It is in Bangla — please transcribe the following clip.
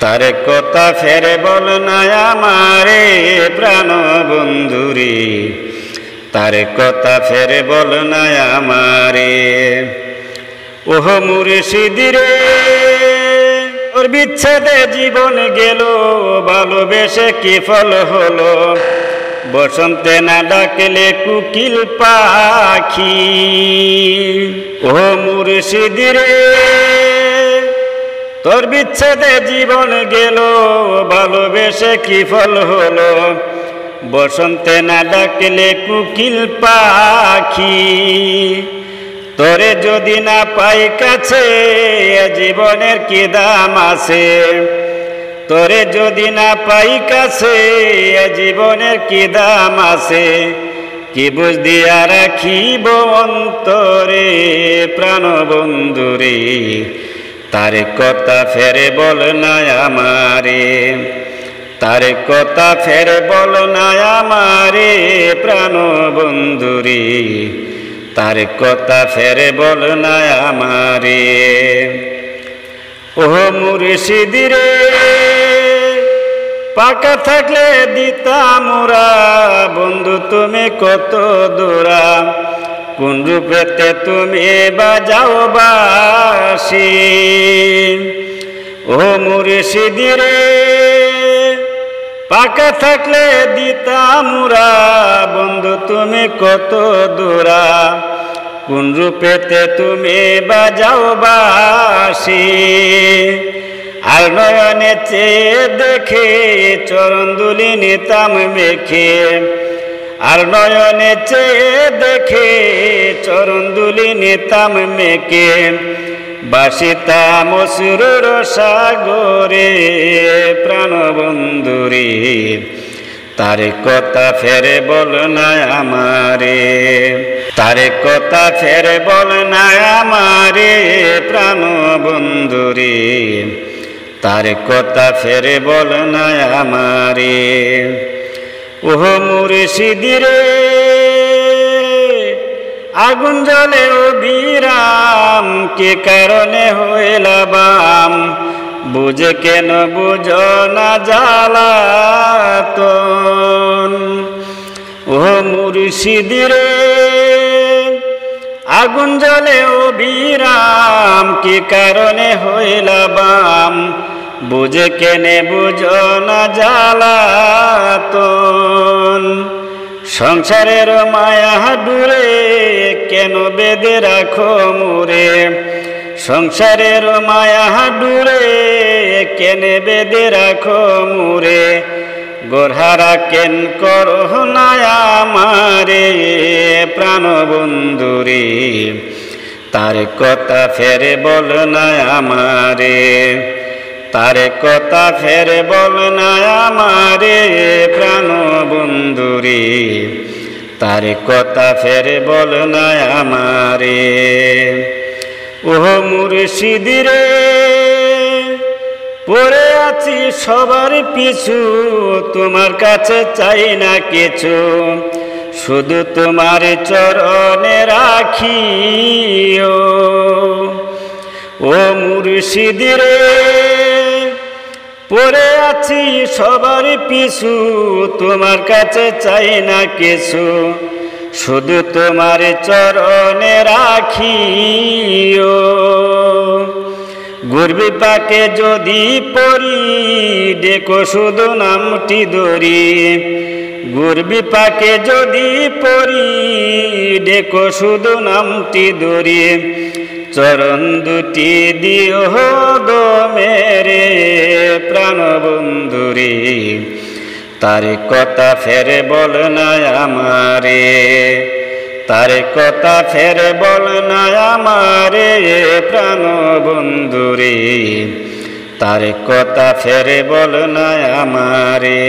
তার কথা ফেরে বল না আমারে প্রাণ বন্ধুরে, তার কথা ফেরে বল না আমারে। ওহ মুর্শিদ রে, ওর বিচ্ছেদে জীবন গেল, ভালোবেসে কি ফল হলো? বসন্তে না ডাকলে কুকিল পাখি। ও মুর্শিদ রে, তোর বিচ্ছেদে জীবন গেল, ভালোবেসে কি ফল হলো? বসন্তে না ডাকলে কুকিল পাখি। তোরে যদি না পাই কাছে, জীবনের কি দাম আছে? তোরে যদি না পাই কাছে, জীবনের কি দাম আছে? কি বুঝ দিয়া রাখিব অন্তরে প্রাণ বন্ধুরে, তার কথা ফেরে বল না আমারে, তার কথা ফেরে বল না আমারে প্রাণ বন্ধুরে, তার কথা ফেরে বল না আমারে। ওহ মুর্শিদ রে, পাকা থাকলে দিতাম ওরা, বন্ধু তুমি কত দূরা, কোন রূপেতে তুমি বাজাও বাঁশি। ও মুর্শিদ রে, পাকা থাকলে দিতাম ওরা, বন্ধু তুমি কত দূরা, কোন রূপেতে তুমি বাজাও বাঁশি। আর নয়নে চেয়ে দেখে চরণ দুলি নিতাম মেখে, আর নয়নে চেয়ে দেখে চরণ দুলি নিতাম মেখে, বাসিতাম অসুর সাগরে প্রাণ বন্ধুরে, তার কথা ফেরে বল না আমারে, তার কথা ফেরে বল না আমারে প্রাণ বন্ধুরে, তার কথা ফেরে বল না আমারে। ওহ মুর্শিদ রে, আগুন জ্বলে অবিরাম, কে কারণে হইলা বাম? বুঝে কেন বুঝো না জ্বালাতন? ওহ মুর্শিদ রে, আগুন জ্বলে অবিরাম, কি কারণে হইলা বাম? বুঝে কেনে বুঝো না জ্বালাতন? সংসারের মায়া ডুরে কেন বেঁধে রাখো মোরে? সংসারের মায়া ডুরে কেনে বেঁধে রাখো মোরে? গোরহারা কেন করো না আমারে প্রাণ বন্ধুরে, তার কথা ফেরে বল না আমারে, তার কথা ফেরে বল না আমারে প্রাণ বন্ধুরে, তার কথা ফেরে বল না আমারে। ওহ মুর্শিদ রে, পড়ে আছি সবার পিছু, তোমার কাছে চাই না কিছু, শুধু তোমার চরণে রাখিও। ও মুর্শিদ রে, পড়ে আছি সবার পিছু, তোমার কাছে চাই না কিছু, শুধু তোমার চরণে রাখিও। ঘুরবি পাকে যদি পড়ি, দেখো শুধু নামটি ধরি, ঘুরবি পাকে যদি পড়ি, দেখো শুধু নামটি ধরি, চরণ দুটি দিও দমেরে প্রাণ বন্ধুরে, তার কথা ফেরে বল না আমারে, তার কথা ফেরে বল না আমারে প্রাণ বন্ধুরে, তার কথা ফেরে বল না আমারে।